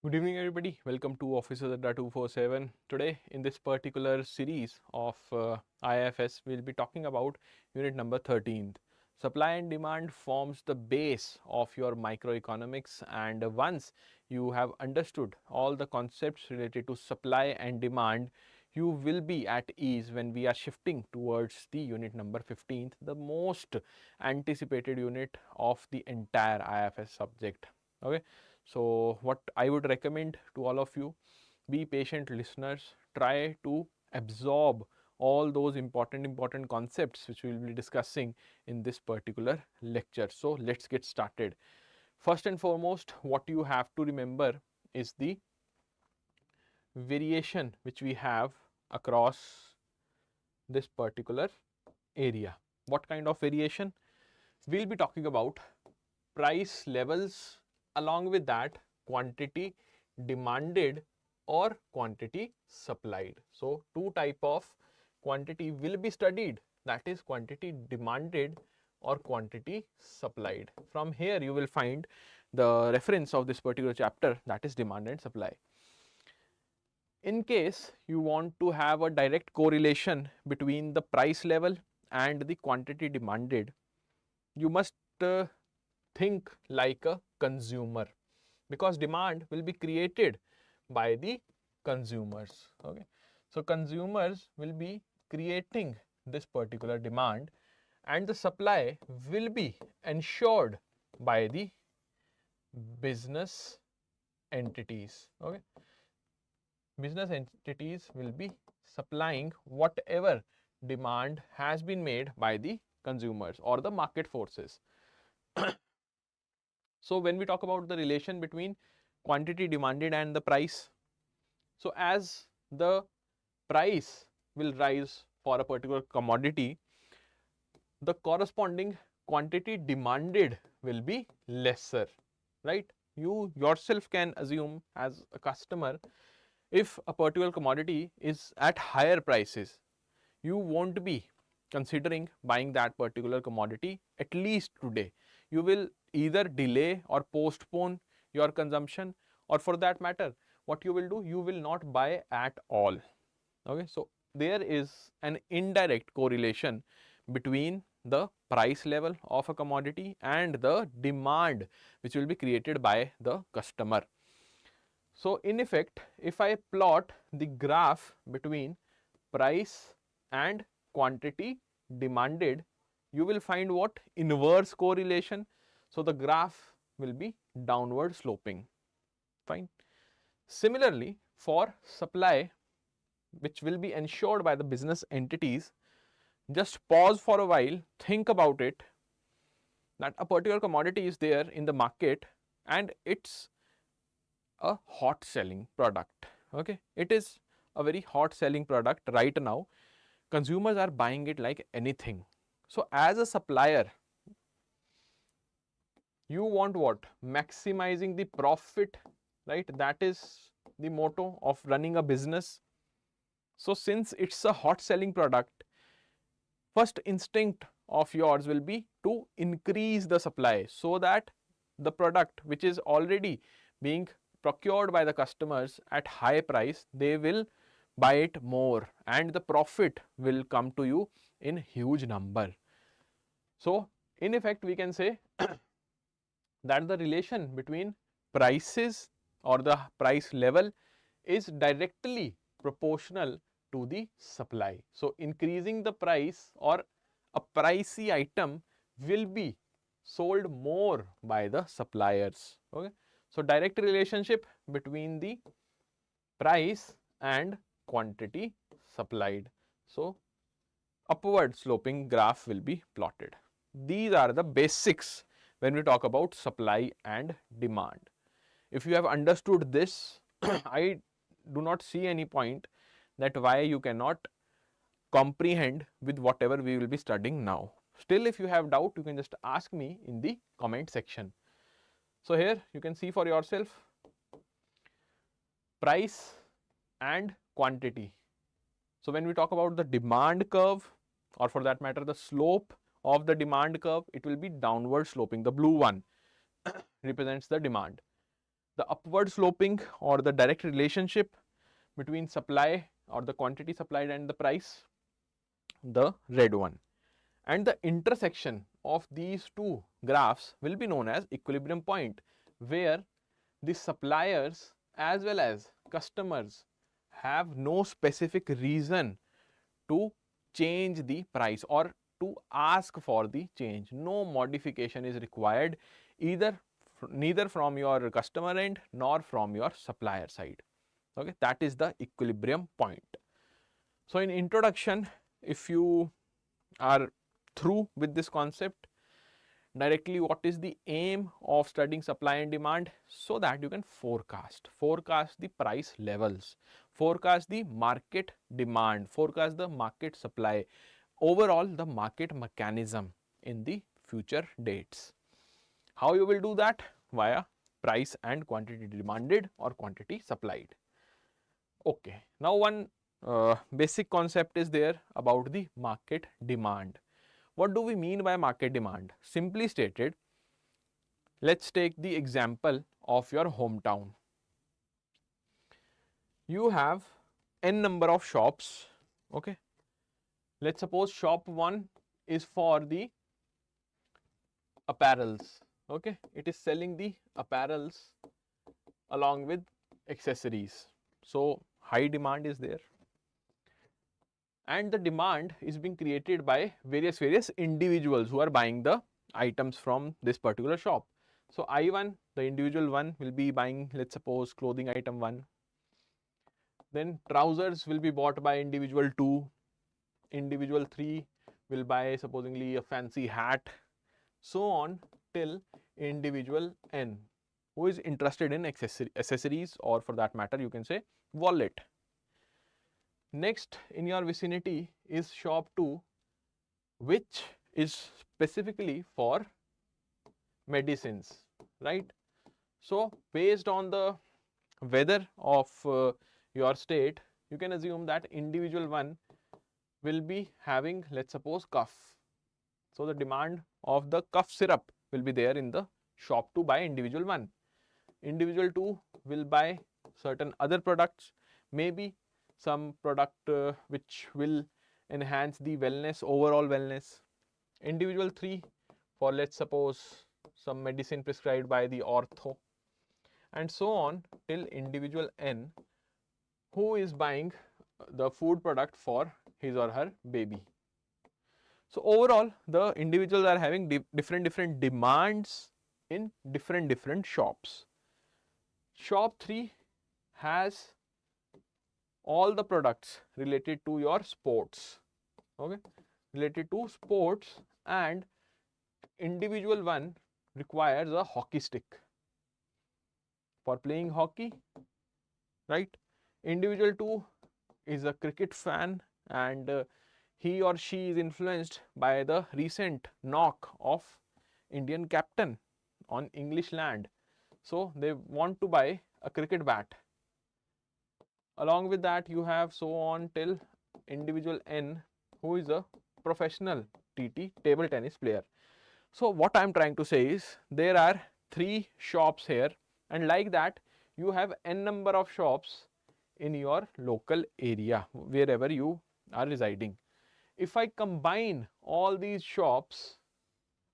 Good evening, everybody. Welcome to Officers Adda 247. Today, in this particular series of IFS, we'll be talking about unit number 13. Supply and demand forms the base of your microeconomics, and once you have understood all the concepts related to supply and demand, you will be at ease when we are shifting towards the unit number 15th, the most anticipated unit of the entire IFS subject. Okay, so what I would recommend to all of you, be patient listeners, try to absorb all those important concepts which we will be discussing in this particular lecture. So let's get started. First and foremost, what you have to remember is the variation which we have across this particular area. What kind of variation? We'll be talking about price levels, along with that quantity demanded or quantity supplied. So two type of quantity will be studied, that is quantity demanded or quantity supplied. From here you will find the reference of this particular chapter, that is demand and supply. In case you want to have a direct correlation between the price level and the quantity demanded, you must think like a consumer, because demand will be created by the consumers. Okay, so consumers will be creating this particular demand, and the supply will be ensured by the business entities. Okay, business entities will be supplying whatever demand has been made by the consumers or the market forces. So when we talk about the relation between quantity demanded and the price, so as the price will rise for a particular commodity, the corresponding quantity demanded will be lesser, right? You yourself can assume as a customer, if a particular commodity is at higher prices, you won't be considering buying that particular commodity at least today. You will either delay or postpone your consumption, or for that matter, what you will do, you will not buy at all. Okay, so there is an indirect correlation between the price level of a commodity and the demand which will be created by the customer. So in effect, if I plot the graph between price and quantity demanded, you will find what? Inverse correlation. So the graph will be downward sloping. Fine. Similarly, for supply, which will be ensured by the business entities, just pause for a while, think about it, that a particular commodity is there in the market and it's a hot selling product. Okay, it is a very hot selling product right now. Consumers are buying it like anything. So as a supplier, you want what? Maximizing the profit, right? That is the motto of running a business. So since it's a hot selling product, first instinct of yours will be to increase the supply, so that the product which is already being procured by the customers at high price, they will buy it more and the profit will come to you in huge number. So in effect, we can say that the relation between prices or the price level is directly proportional to the supply. So increasing the price, or a pricey item will be sold more by the suppliers. Okay, so direct relationship between the price and quantity supplied. So upward sloping graph will be plotted. These are the basics when we talk about supply and demand. If you have understood this, I do not see any point that why you cannot comprehend with whatever we will be studying now. Still, if you have doubt, you can just ask me in the comment section. So here you can see for yourself price and quantity. So when we talk about the demand curve, or for that matter the slope of the demand curve, it will be downward sloping. The blue one represents the demand. The upward sloping or the direct relationship between supply or the quantity supplied and the price, the red one. And the intersection of these two graphs will be known as equilibrium point, where the suppliers as well as customers have no specific reason to change the price or to ask for the change. No modification is required, neither from your customer end nor from your supplier side. Okay, that is the equilibrium point. So in introduction, if you are through with this concept, directly what is the aim of studying supply and demand, so that you can forecast the price levels, forecast the market demand, forecast the market supply, overall the market mechanism in the future dates. How you will do that? Via price and quantity demanded or quantity supplied. Okay, now one basic concept is there about the market demand. What do we mean by market demand? Simply stated, let's take the example of your hometown. You have n number of shops. Okay, let's suppose shop 1 is for the apparels. Okay, it is selling the apparels along with accessories. So high demand is there, and the demand is being created by various individuals who are buying the items from this particular shop. So I1, the individual one, will be buying, let's suppose, clothing item 1. Then trousers will be bought by individual 2. Individual 3 will buy supposedly a fancy hat, so on till individual n, who is interested in accessories, or for that matter you can say wallet. Next in your vicinity is shop 2, which is specifically for medicines, right? So based on the weather of your state, you can assume that individual 1 will be having, let's suppose, cough. So the demand of the cough syrup will be there in the shop 2 by individual 1. Individual 2 will buy certain other products, maybe some product which will enhance the wellness, overall wellness. Individual 3 for, let's suppose, some medicine prescribed by the ortho, and so on till individual n, who is buying the food product for his or her baby. So overall the individuals are having different demands in different shops. Shop 3 has all the products related to your sports, okay, related to sports, and individual 1 requires a hockey stick for playing hockey, right? Individual 2 is a cricket fan, and he or she is influenced by the recent knock of Indian captain on English land, so they want to buy a cricket bat. Along with that, you have so on till individual n, who is a professional TT, table tennis player. So what I am trying to say is, there are 3 shops here, and like that you have n number of shops in your local area wherever you are residing. If I combine all these shops,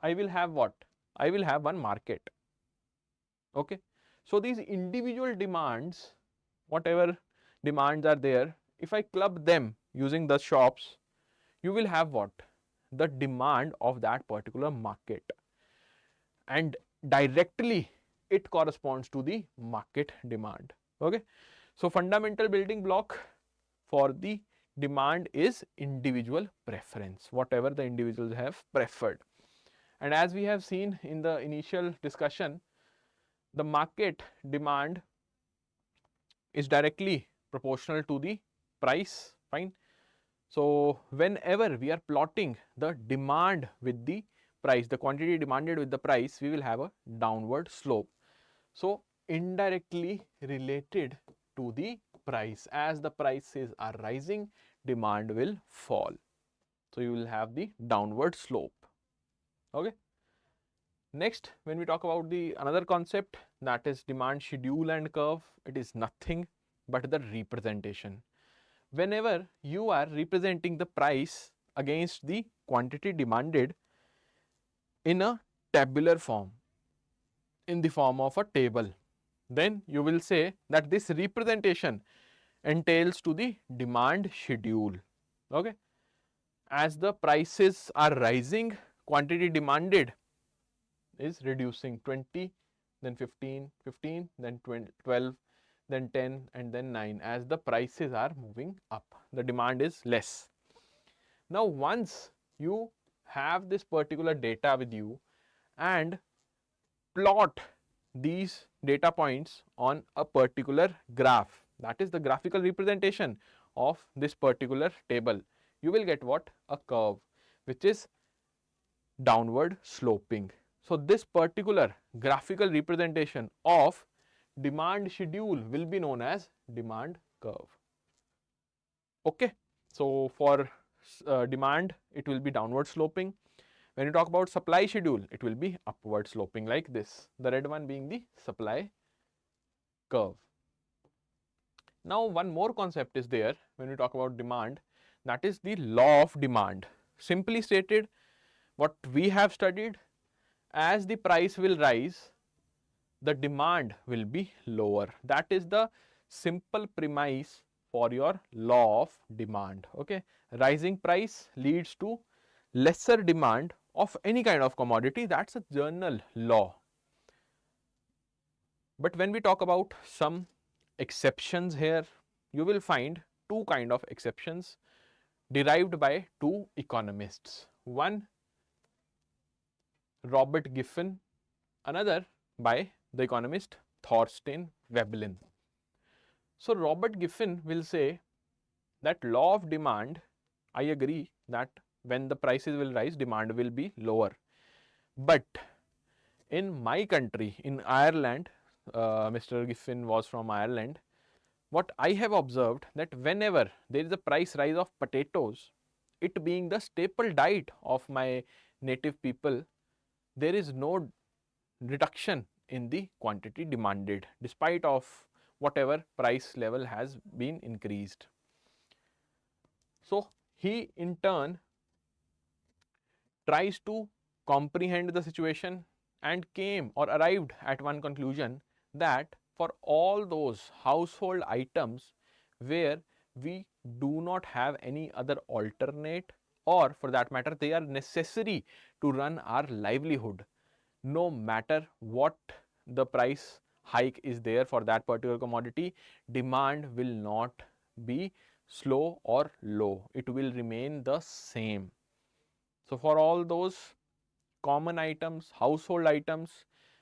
I will have what? I will have one market. Okay, so these individual demands, whatever demands are there, if I club them using the shops, you will have what? The demand of that particular market, and directly it corresponds to the market demand. Okay, so fundamental building block for the demand is individual preference, whatever the individuals have preferred. And as we have seen in the initial discussion, the market demand is directly proportional to the price, fine. So whenever we are plotting the demand with the price, the quantity demanded with the price, we will have a downward slope. So indirectly related to the price, as the prices are rising, demand will fall. So you will have the downward slope. Okay. Next, when we talk about the another concept, that is demand schedule and curve, it is nothing but the representation. Whenever you are representing the price against the quantity demanded in a tabular form, in the form of a table, then you will say that this representation entails to the demand schedule. Okay. As the prices are rising, quantity demanded is reducing, 20, then 15, 15, then 12, then 10, and then 9. As the prices are moving up, the demand is less. Now, once you have this particular data with you and plot these data points on a particular graph, that is the graphical representation of this particular table, you will get what? A curve which is downward sloping. So, this particular graphical representation of demand schedule will be known as demand curve. Okay. So, for demand it will be downward sloping. When you talk about supply schedule, it will be upward sloping like this, the red one being the supply curve. Now, one more concept is there when we talk about demand, that is the law of demand. Simply stated, what we have studied, as the price will rise, the demand will be lower. That is the simple premise for your law of demand. Okay. Rising price leads to lesser demand of any kind of commodity, that's a general law. But when we talk about some exceptions here, you will find two kind of exceptions derived by two economists. One, Robert Giffen, another by the economist Thorstein Veblen. So, Robert Giffen will say that law of demand, I agree that when the prices will rise, demand will be lower. But in my country, in Ireland, Mr. Giffen was from Ireland, what I have observed that whenever there is a price rise of potatoes, it being the staple diet of my native people, there is no reduction in the quantity demanded despite of whatever price level has been increased. So, he in turn tries to comprehend the situation and came or arrived at one conclusion that for all those household items where we do not have any other alternate, or for that matter they are necessary to run our livelihood, no matter what the price hike is there for that particular commodity, demand will not be slow or low, it will remain the same. So, for all those common items, household items,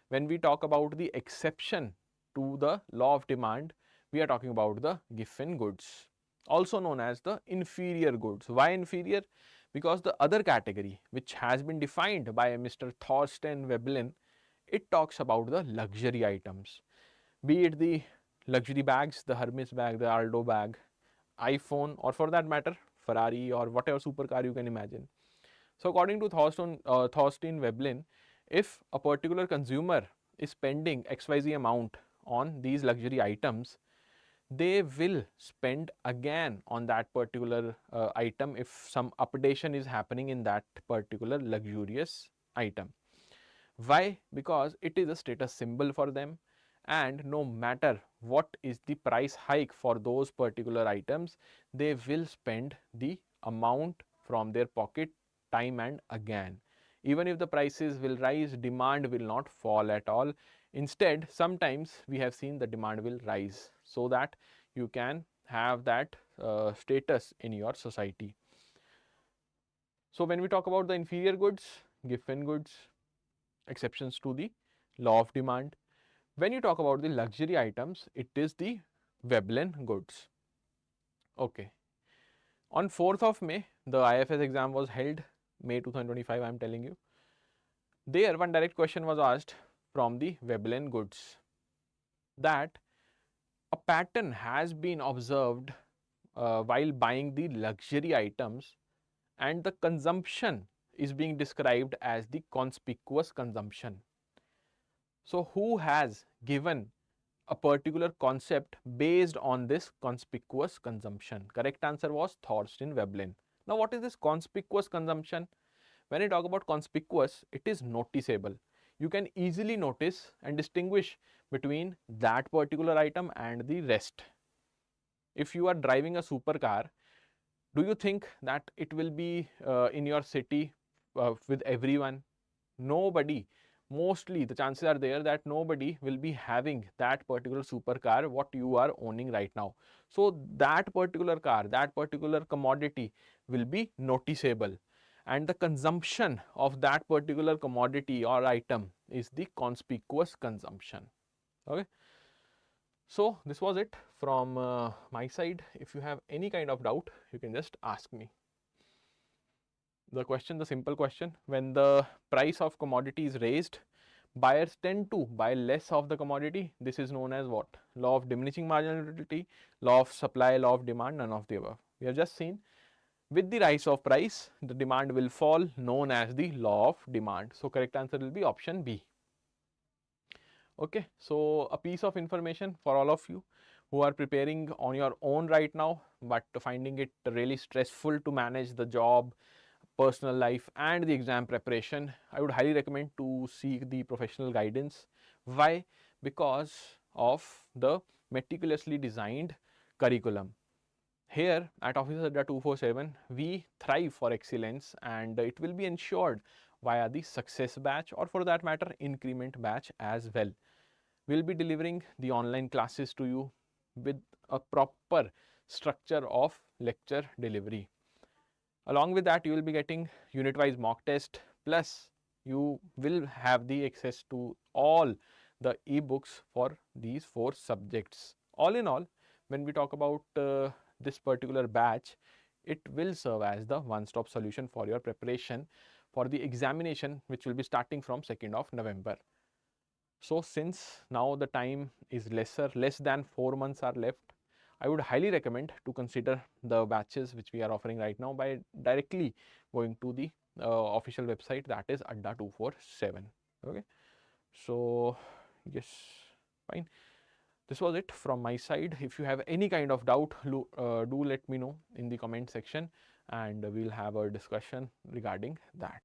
when we talk about the exception to the law of demand, we are talking about the Giffen goods, also known as the inferior goods. Why inferior? Because the other category which has been defined by Mr. Thorstein Veblen, it talks about the luxury items, be it the luxury bags, the Hermes bag, the Aldo bag, iPhone, or for that matter Ferrari or whatever supercar you can imagine. So, according to Thorstein Veblen, if a particular consumer is spending XYZ amount on these luxury items, they will spend again on that particular item if some updation is happening in that particular luxurious item. Why? Because it is a status symbol for them, and no matter what is the price hike for those particular items, they will spend the amount from their pocket time and again. Even if the prices will rise, demand will not fall at all. Instead, sometimes we have seen the demand will rise so that you can have that status in your society. So, when we talk about the inferior goods, Giffen goods, exceptions to the law of demand. When you talk about the luxury items, it is the Veblen goods. Okay. On 4th of May, the IFS exam was held, May 2025, I am telling you. There, one direct question was asked from the Veblen goods, that a pattern has been observed while buying the luxury items, and the consumption is being described as the conspicuous consumption. So, who has given a particular concept based on this conspicuous consumption. Correct answer was Thorstein Veblen. Now, what is this conspicuous consumption? When I talk about conspicuous, it is noticeable. You can easily notice and distinguish between that particular item and the rest. If you are driving a supercar, do you think that it will be in your city with everyone? Nobody. Mostly the chances are there that nobody will be having that particular supercar what you are owning right now. So that particular car, that particular commodity will be noticeable, and the consumption of that particular commodity or item is the conspicuous consumption. Okay. So this was it from my side. If you have any kind of doubt, you can just ask me. The question, the simple question, when the price of commodity is raised, buyers tend to buy less of the commodity. This is known as what? Law of diminishing marginal utility, law of supply, law of demand, none of the above. We have just seen with the rise of price, the demand will fall, known as the law of demand. So correct answer will be option B. Okay, so a piece of information for all of you who are preparing on your own right now, but finding it really stressful to manage the job, personal life and the exam preparation, I would highly recommend to seek the professional guidance. Why? Because of the meticulously designed curriculum. Here at Officer Adda 247, we thrive for excellence, and it will be ensured via the success batch, or for that matter increment batch as well. We'll be delivering the online classes to you with a proper structure of lecture delivery. Along with that, you will be getting unit wise mock test, plus you will have the access to all the ebooks for these 4 subjects. All in all, when we talk about this particular batch, it will serve as the one-stop solution for your preparation for the examination, which will be starting from 2nd of November. So since now the time is less than 4 months are left, I would highly recommend to consider the batches which we are offering right now by directly going to the official website, that is Adda 247. Okay, so yes, fine. This was it from my side. If you have any kind of doubt, do let me know in the comment section, and we'll have a discussion regarding that.